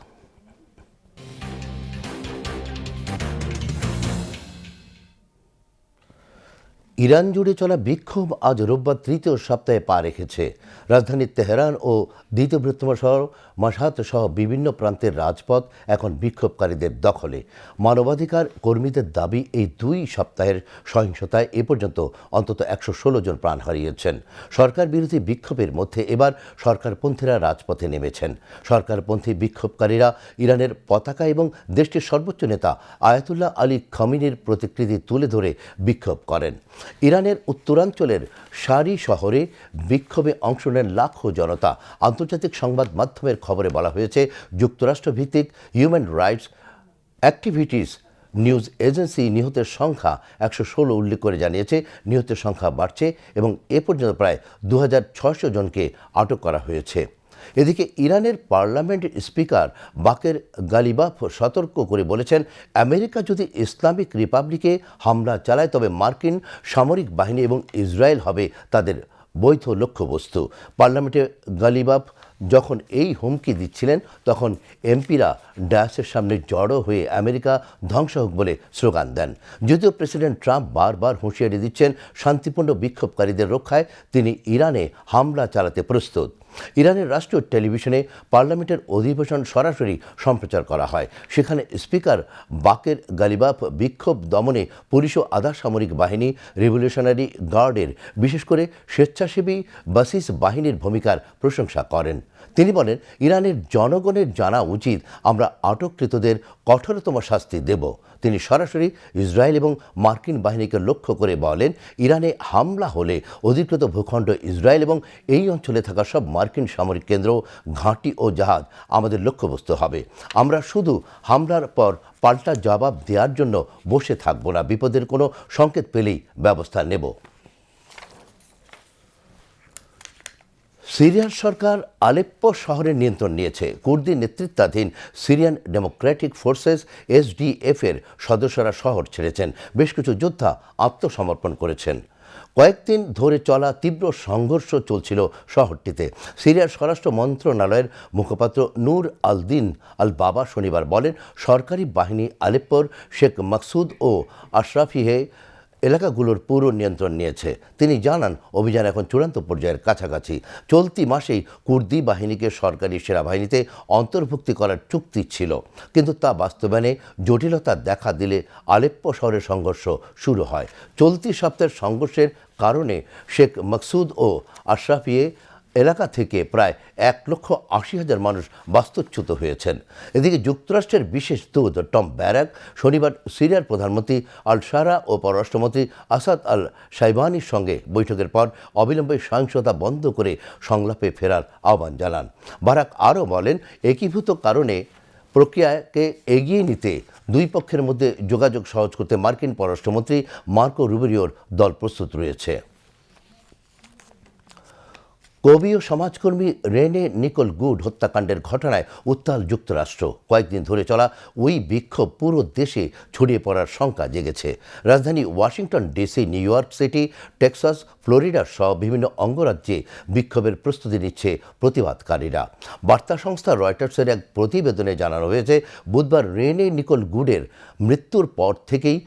ইরান জুড়ে চলা বিক্ষোভ আজ রোববার তৃতীয় সপ্তাহে পা রেখেছে। রাজধানী তেহরান ও দ্বিতীয় বৃহত্তম শহর মাশহাদ সহ বিভিন্ন প্রান্তের রাজপথ এখন বিক্ষোভকারীদের দখলে। মানবাধিকার কর্মীদের দাবি, এই 2 সপ্তাহের সহিংসতায় এ পর্যন্ত অন্তত 116 জন প্রাণ হারিয়েছেন। সরকার বিরোধী বিক্ষোভের মধ্যে এবার সরকারপন্থীরা রাজপথে নেমেছেন। সরকারপন্থী বিক্ষোভকারীরা ইরানের পতাকা এবং দেশটির সর্বোচ্চ নেতা আয়াতুল্লাহ আলী খামেনির প্রতিকৃতি তুলে ধরে বিক্ষোভ করেন। ইরানের উত্তরাঞ্চলের শারি শহরে বিক্ষোভে অংশ নেন লাখো জনতা। আন্তর্জাতিক সংবাদ মাধ্যমের খবরে বলা হয়েছে, যুক্তরাষ্ট্রভিত্তিক human rights activists news agency নিহতের সংখ্যা 116 উল্লেখ করে জানিয়েছে, নিহতের সংখ্যা বাড়ছে এবং এ পর্যন্ত প্রায় 2600 জনকে আটক করা হয়েছে। এদিকে ইরানের পার্লামেন্টের স্পিকার বাকের গালিবাফ সতর্ক করে বলেছেন, আমেরিকা যদি ইসলামিক রিপাবলিকে হামলা চালায় তবে মার্কিন সামরিক বাহিনী এবং ইসরায়েল হবে তাদের বৈধ লক্ষ্যবস্তু। পার্লামেন্টে গালিবাফ যখন এই হুমকি দিচ্ছিলেন তখন এমপিরা ডায়াসের সামনে জড়ো হয়ে আমেরিকা ধ্বংস হোক বলে স্লোগান দেন। যদিও প্রেসিডেন্ট ট্রাম্প বারবার হুঁশিয়ারি দিচ্ছেন শান্তিপূর্ণ বিক্ষোভকারীদের রক্ষায় তিনি ইরানে হামলা চালাতে প্রস্তুত। ইরানের রাষ্ট্রীয় টেলিভিশনে পার্লামেন্টের অধিবেশন সরাসরি সম্প্রচার করা হয়। সেখানে স্পিকার বাকের গালিবাফ বিক্ষোভ দমনে পুলিশ ও আধা সামরিক বাহিনী, রেভলিউশনারি গার্ডের বিশেষ করে স্বেচ্ছাসেবী বাসিস বাহিনীর ভূমিকার প্রশংসা করেন। তিনি বলেন, ইরানের জনগণের জানা উচিত আমরা আটককৃতদের কঠোরতম শাস্তি দেব। তিনি সরাসরি ইসরায়েল এবং মার্কিন বাহিনীকে লক্ষ্য করে বলেন, ইরানে হামলা হলে অধিকৃত ভূখণ্ড ইসরায়েল এবং এই অঞ্চলে থাকা সব মার্কিন সামরিক কেন্দ্র, ঘাঁটি ও জাহাজ আমাদের লক্ষ্যবস্তু হবে। আমরা শুধু হামলার পর পাল্টা জবাব দেওয়ার জন্য বসে থাকব না, বিপদের কোনো সংকেত পেলেই ব্যবস্থা নেব। সিরিয়ার সরকার আলেপ্পো শহরের নিয়ন্ত্রণ নিয়েছে। কুর্দি নেতৃত্বাধীন সিরিয়ান ডেমোক্রেটিক ফোর্সেস SDF এর সদস্যরা শহর ছেড়েছেন। বেশ কিছু যোদ্ধা আত্মসমর্পণ করেছেন। কয়েকদিন ধরে চলা তীব্র সংঘর্ষ চলছিল শহরটিতে। সিরিয়ার স্বরাষ্ট্র মন্ত্রণালয়ের মুখপাত্র নূর আল-দিন আল বাবা শনিবার বলেন, সরকারি বাহিনী আলেপ্পোর শেখ মাকসুদ ও আশরাফিহে এলাকাগুলোর পুরো নিয়ন্ত্রণ নিয়েছে। তিনি জানান, অভিযান এখন চূড়ান্ত পর্যায়ের কাছাকাছি। চলতি মাসেই কুর্দি বাহিনীকে সরকারি সেনাবাহিনীতে অন্তর্ভুক্তি করার চুক্তি ছিল, কিন্তু তা বাস্তবায়নে জটিলতা দেখা দিলে আলেপ্পো শহরের সংঘর্ষ শুরু হয়। চলতি সপ্তাহের সংঘর্ষের কারণে শেখ মাকসুদ ও আশরাফিয়ে এলাকা থেকে প্রায় 1,80,000 মানুষ বাস্তুচ্যুত হয়েছেন। এদিকে যুক্তরাষ্ট্রের বিশেষ দূত টম ব্যারাক শনিবার সিরিয়ার প্রধানমন্ত্রী আল শারা ও পররাষ্ট্রমন্ত্রী আসাদ আল শাইবানির সঙ্গে বৈঠকের পর অবিলম্বে সহিংসতা বন্ধ করে সংলাপে ফেরার আহ্বান জানান। বারাক আরও বলেন, একীভূত কারণে প্রক্রিয়াকে এগিয়ে নিতে দুই পক্ষের মধ্যে যোগাযোগ সহজ করতে মার্কিন পররাষ্ট্রমন্ত্রী মার্কো রুবিওর দল প্রস্তুত রয়েছে। কবি ও সমাজকর্মী রেনে নিকোল গুড হত্যাকাণ্ডের ঘটনায় উত্তাল যুক্তরাষ্ট্র। কয়েকদিন ধরে চলা ওই বিক্ষোভ পুরো দেশে ছড়িয়ে পড়ার শঙ্কা জেগেছে। রাজধানী Washington DC, new York city, Texas, Florida সহ বিভিন্ন অঙ্গরাজ্যে বিক্ষোভের প্রস্তুতি নিচ্ছে প্রতিবাদকারীরা। বার্তা সংস্থা রয়টার্সের এক প্রতিবেদনে জানানো হয়েছে, বুধবার রেনে নিকোল গুডের মৃত্যুর পর থেকেই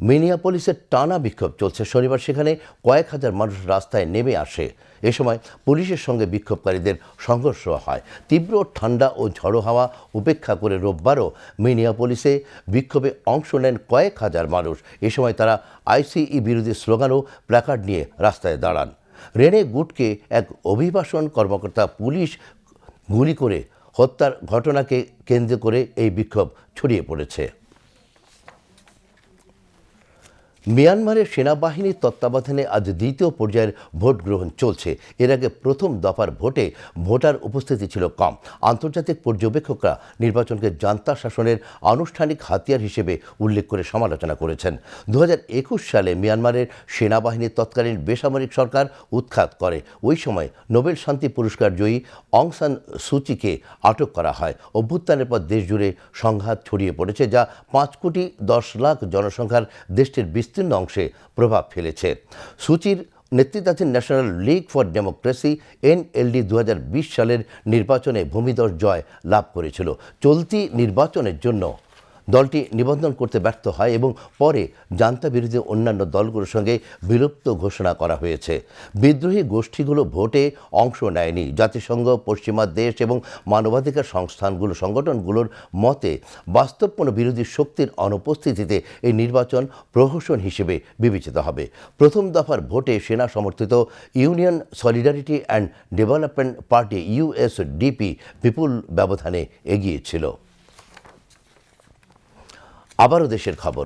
মিনিয়াপলিসের টানা বিক্ষোভ চলছে। শনিবার সেখানে কয়েক হাজার মানুষ রাস্তায় নেমে আসে। এ সময় পুলিশের সঙ্গে বিক্ষোভকারীদের সংঘর্ষ হয়। তীব্র ঠান্ডা ও ঝড়ো হাওয়া উপেক্ষা করে রোববারও মিনিয়াপলিসে বিক্ষোভে অংশ নেন কয়েক হাজার মানুষ। এ সময় তারা আইসিই বিরোধী স্লোগান ও প্ল্যাকার্ড নিয়ে রাস্তায় দাঁড়ান। রেনে গুডকে এক অভিবাসন কর্মকর্তা পুলিশ গুলি করে হত্যার ঘটনাকে কেন্দ্র করে এই বিক্ষোভ ছড়িয়ে পড়েছে। মিয়ানমারের সেনাবাহিনীর তত্ত্বাবধানে আজ দ্বিতীয় পর্যায়ের ভোট গ্রহণ চলছে। এর আগে প্রথম দফার ভোটে ভোটার উপস্থিতি ছিল কম। আন্তর্জাতিক পর্যবেক্ষকরা নির্বাচনকে জান্তা শাসনের আনুষ্ঠানিক হাতিয়ার হিসেবে উল্লেখ করে সমালোচনা করেছেন। 2021 সালে মিয়ানমারের সেনাবাহিনীর তৎকালীন বেসামরিক সরকার উৎখাত করে। ওই সময় নোবেল শান্তি পুরস্কার জয়ী অং সান সুচিকে আটক করা হয়। অভ্যুত্থানের পর দেশজুড়ে সংঘাত ছড়িয়ে পড়েছে, যা 5,10,00,000 জনসংখ্যার দেশটির বিস্তীর্ণ অংশে প্রভাব ফেলেছে। সুচির নেতৃত্বাধীন national League for democracy NLD 2020 সালের নির্বাচনে ভূমিধস জয় লাভ করেছিল। চলতি নির্বাচনের জন্য দলটি নিবন্ধন করতে ব্যর্থ হয় এবং পরে জান্তা বিরোধী অন্যান্য দলগুলোর সঙ্গে বিলুপ্ত ঘোষণা করা হয়েছে। বিদ্রোহী গোষ্ঠীগুলো ভোটে অংশ নেয়নি। জাতিসংঘ, পশ্চিমা দেশ এবং মানবাধিকার সংগঠনগুলোর মতে বাস্তবপূর্ণ বিরোধী শক্তির অনুপস্থিতিতে এই নির্বাচন প্রহসন হিসেবে বিবেচিত হবে। প্রথম দফার ভোটে সেনা সমর্থিত union solidarity and development party USDP বিপুল ব্যবধানে এগিয়েছিল। আবারও দেশের খবর।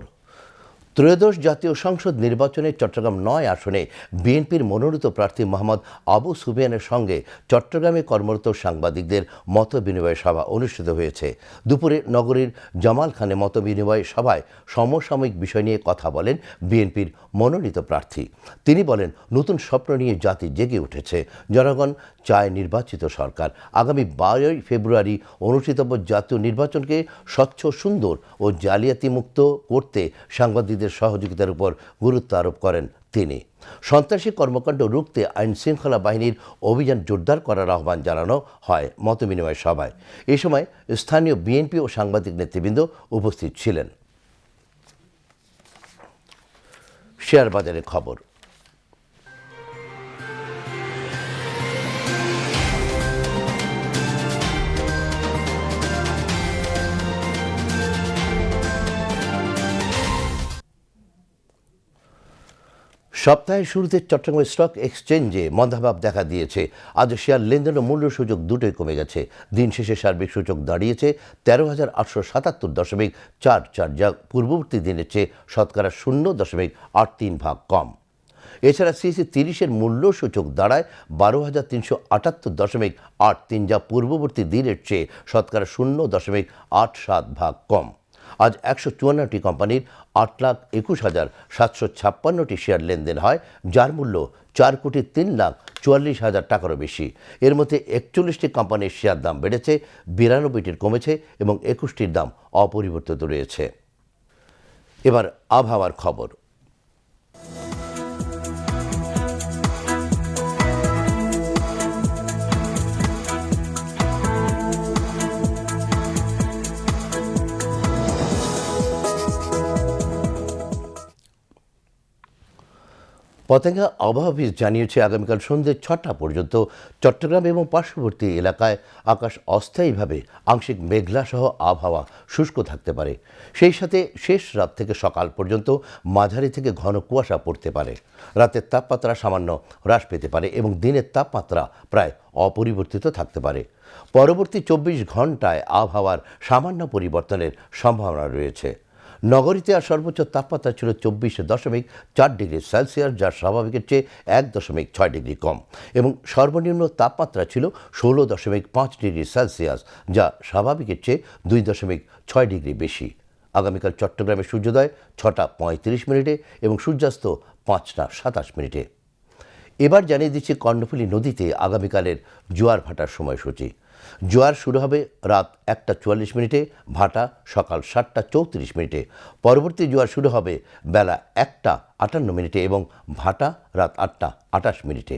ত্রয়োদশ জাতীয় সংসদ নির্বাচনে চট্টগ্রাম 9 আসনে বিএনপির মনোনীত প্রার্থী মোহাম্মদ আবু সুফিয়ানের সঙ্গে চট্টগ্রামে কর্মরত সাংবাদিকদের মতবিনিময় সভা অনুষ্ঠিত হয়েছে। দুপুরে নগরীর জামালখানে মতবিনিময় সভায় সমসাময়িক বিষয় নিয়ে কথা বলেন বিএনপির মনোনীত প্রার্থী। তিনি বলেন, নতুন স্বপ্ন নিয়ে জাতি জেগে উঠেছে। জনগণ চায় নির্বাচিত সরকার। আগামী 12 ফেব্রুয়ারি অনুষ্ঠিতব্য জাতীয় নির্বাচনকে স্বচ্ছ, সুন্দর ও জালিয়াতি মুক্ত করতে সাংবাদিকদের সহযোগিতার উপর গুরুত্ব আরোপ করেন তিনি। সন্ত্রাসী কর্মকাণ্ড রুখতে আইন শৃঙ্খলা বাহিনীর অভিযান জোরদার করার আহ্বান জানানো হয় মতবিনিময় সভায়। এ সময় স্থানীয় বিএনপি ও সাংবাদিক নেতৃবৃন্দ উপস্থিত ছিলেন। শেয়ার বাজারের খবর। সপ্তাহের শুরুতে চট্টগ্রাম স্টক এক্সচেঞ্জে মন্দাভাব দেখা দিয়েছে। আজ শেয়ার লেনদেন ও মূল্য সূচক দুটোই কমে গেছে। দিন শেষে সার্বিক সূচক দাঁড়িয়েছে 13,877.44, যা পূর্ববর্তী দিনের চেয়ে শতকরা 0.83 কম। এছাড়া সিএসি 30-এর মূল্য সূচক দাঁড়ায় 12,378.83, যা পূর্ববর্তী দিনের চেয়ে শতকরা 0.87 কম। আজ 154টি কোম্পানির 8,21,756টি শেয়ার লেনদেন হয়, যার মূল্য 4,03,44,000 টাকারও বেশি। এর মধ্যে 41টি কোম্পানির শেয়ার দাম বেড়েছে, 92টির কমেছে এবং 21টির দাম অপরিবর্তিত রয়েছে। এবার আবহাওয়ার খবর। পতেঙ্গা আবহাওয়া অফিস জানিয়েছে, আগামীকাল সন্ধ্যে 6টা পর্যন্ত চট্টগ্রাম এবং পার্শ্ববর্তী এলাকায় আকাশ অস্থায়ীভাবে আংশিক মেঘলা সহ আবহাওয়া শুষ্ক থাকতে পারে। সেই সাথে শেষ রাত থেকে সকাল পর্যন্ত মাঝারি থেকে ঘন কুয়াশা পড়তে পারে। রাতের তাপমাত্রা সামান্য হ্রাস পেতে পারে এবং দিনের তাপমাত্রা প্রায় অপরিবর্তিত থাকতে পারে। পরবর্তী 24 ঘন্টায় আবহাওয়ার সামান্য পরিবর্তনের সম্ভাবনা রয়েছে। নগরীতে আর সর্বোচ্চ তাপমাত্রা ছিল 24.4 ডিগ্রি সেলসিয়াস, যা স্বাভাবিকের চেয়ে 1.6 ডিগ্রি কম, এবং সর্বনিম্ন তাপমাত্রা ছিল 16.5 ডিগ্রি সেলসিয়াস, যা স্বাভাবিকের চেয়ে 2.6 ডিগ্রি বেশি। আগামীকাল চট্টগ্রামে সূর্যোদয় 6:35 এবং সূর্যাস্ত 5:27। এবার জানিয়ে দিচ্ছি কর্ণফুলী নদীতে আগামীকালের জোয়ার ভাটার সময়সূচি। জোয়ার শুরু হবে রাত 1:44, ভাটা সকাল 7:34। পরবর্তী জোয়ার শুরু হবে বেলা 1:58 এবং ভাটা রাত 8:28।